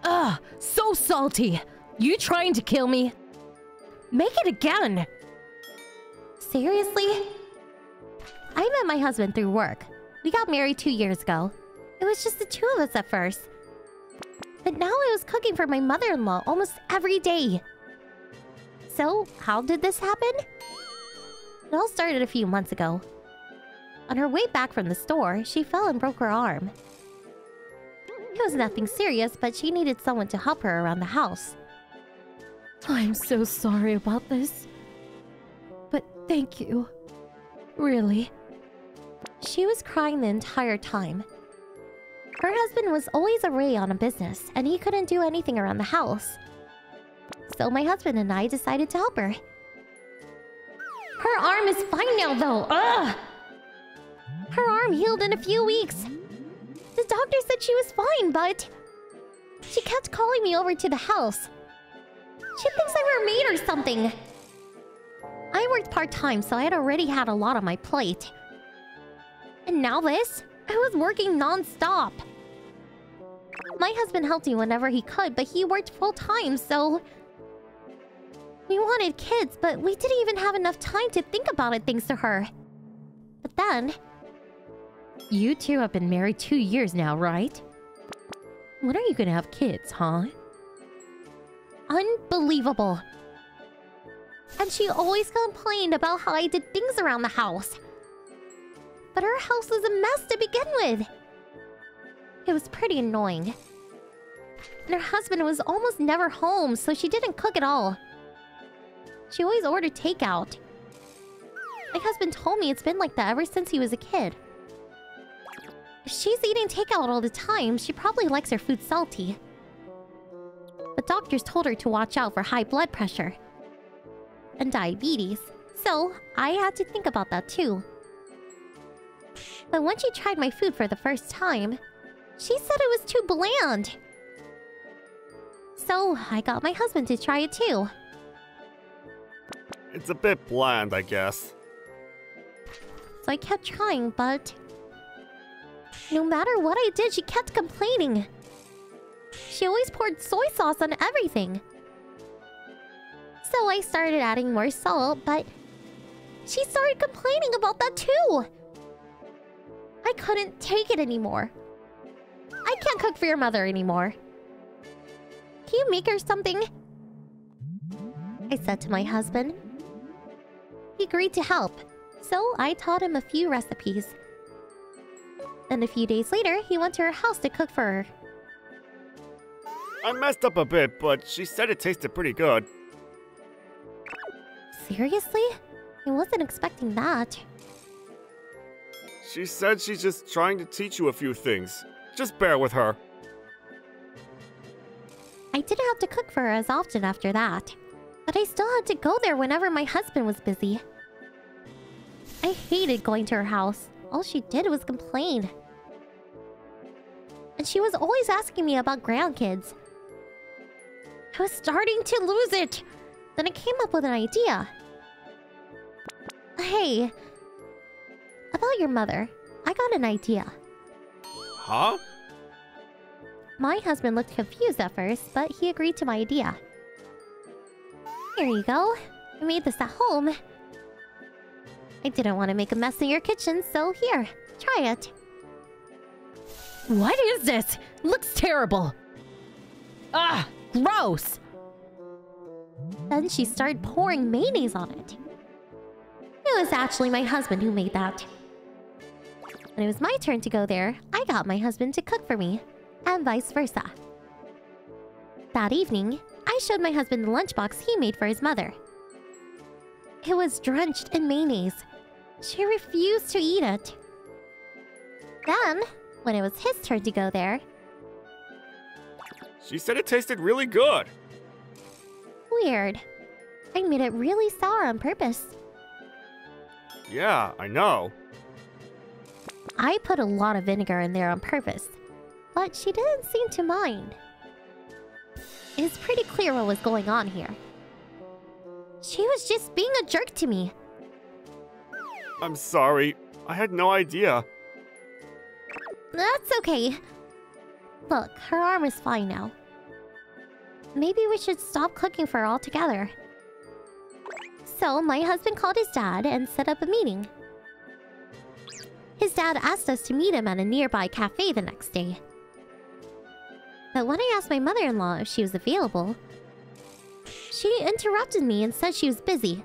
Ugh, so salty. You trying to kill me? Make it again. Seriously? I met my husband through work. We got married 2 years ago. It was just the two of us at first. But now I was cooking for my mother-in-law almost every day. So, how did this happen? It all started a few months ago. On her way back from the store, she fell and broke her arm. It was nothing serious, but she needed someone to help her around the house. I'm so sorry about this. But thank you. Really. She was crying the entire time. Her husband was always away on a business, and he couldn't do anything around the house. So my husband and I decided to help her. Her arm is fine now, though. Ugh! Her arm healed in a few weeks. The doctor said she was fine, but she kept calling me over to the house. She thinks I'm her maid or something. I worked part-time, so I had already had a lot on my plate. And now this? I was working non-stop. My husband helped me whenever he could, but he worked full-time, so... We wanted kids, but we didn't even have enough time to think about it thanks to her. But then... You two have been married 2 years now, right? When are you gonna have kids, huh? Unbelievable. And she always complained about how I did things around the house. But her house was a mess to begin with. It was pretty annoying. And her husband was almost never home, so she didn't cook at all. She always ordered takeout. My husband told me it's been like that ever since he was a kid. If she's eating takeout all the time, she probably likes her food salty. The doctors told her to watch out for high blood pressure and diabetes, so I had to think about that too. But when she tried my food for the first time, she said it was too bland. So I got my husband to try it too. It's a bit bland, I guess. So I kept trying, but no matter what I did, she kept complaining. She always poured soy sauce on everything. So I started adding more salt, but she started complaining about that too. I couldn't take it anymore. I can't cook for your mother anymore. Can you make her something? I said to my husband. He agreed to help, so I taught him a few recipes. And a few days later, he went to her house to cook for her. I messed up a bit, but she said it tasted pretty good. Seriously? I wasn't expecting that. She said she's just trying to teach you a few things. Just bear with her. I didn't have to cook for her as often after that. But I still had to go there whenever my husband was busy. I hated going to her house. All she did was complain. And she was always asking me about grandkids. I was starting to lose it. Then I came up with an idea. Hey, about your mother, I got an idea. Huh? My husband looked confused at first, but he agreed to my idea. Here you go. I made this at home. I didn't want to make a mess in your kitchen, so here, try it. What is this? Looks terrible. Ah, gross. Then she started pouring mayonnaise on it. It was actually my husband who made that. When it was my turn to go there, I got my husband to cook for me, and vice versa. That evening, I showed my husband the lunchbox he made for his mother. It was drenched in mayonnaise. She refused to eat it. Then, when it was his turn to go there... She said it tasted really good. Weird. I made it really sour on purpose. Yeah, I know. I put a lot of vinegar in there on purpose, but she didn't seem to mind. It's pretty clear what was going on here. She was just being a jerk to me. I'm sorry. I had no idea. That's okay. Look, her arm is fine now. maybe we should stop cooking for her altogether. So my husband called his dad and set up a meeting. His dad asked us to meet him at a nearby cafe the next day. But when I asked my mother-in-law if she was available, she interrupted me and said she was busy,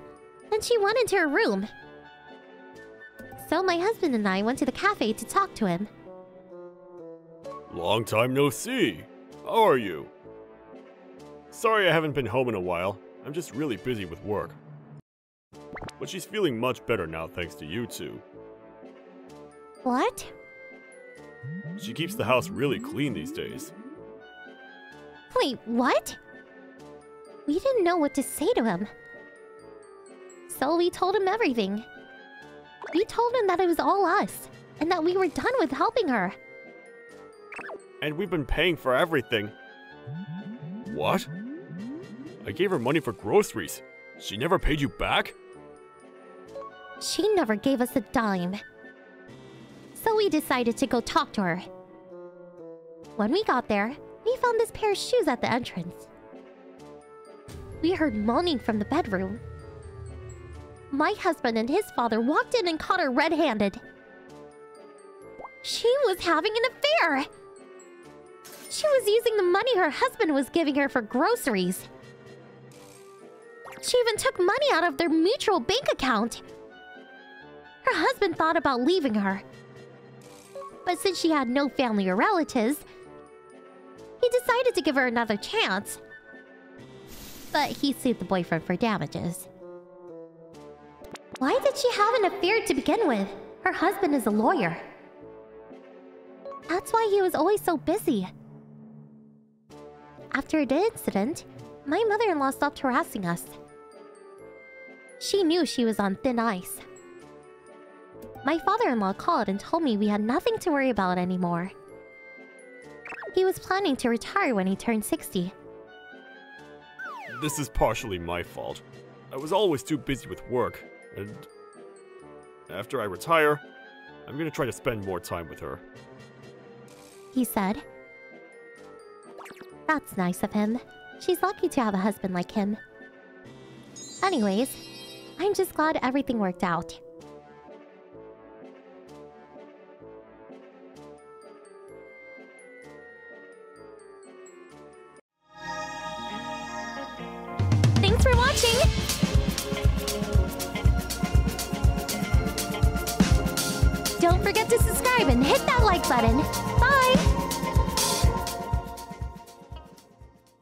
and she went into her room. So my husband and I went to the cafe to talk to him. Long time no see. How are you? Sorry I haven't been home in a while. I'm just really busy with work. But she's feeling much better now thanks to you two. What? She keeps the house really clean these days. Wait, what? We didn't know what to say to him. So we told him everything. We told him that it was all us, and that we were done with helping her. And we've been paying for everything. What? I gave her money for groceries. She never paid you back? She never gave us a dime. So we decided to go talk to her. When we got there, we found this pair of shoes at the entrance. We heard moaning from the bedroom. My husband and his father walked in and caught her red-handed. She was having an affair! She was using the money her husband was giving her for groceries. She even took money out of their mutual bank account. Her husband thought about leaving her. But since she had no family or relatives, he decided to give her another chance. But he sued the boyfriend for damages. Why did she have an affair to begin with? Her husband is a lawyer. That's why he was always so busy. After the incident, my mother-in-law stopped harassing us. She knew she was on thin ice. My father-in-law called and told me we had nothing to worry about anymore. He was planning to retire when he turned 60. This is partially my fault. I was always too busy with work, and after I retire, I'm gonna try to spend more time with her. He said. That's nice of him. She's lucky to have a husband like him. Anyways, I'm just glad everything worked out. Thanks for watching! Don't forget to subscribe and hit that like button. Bye!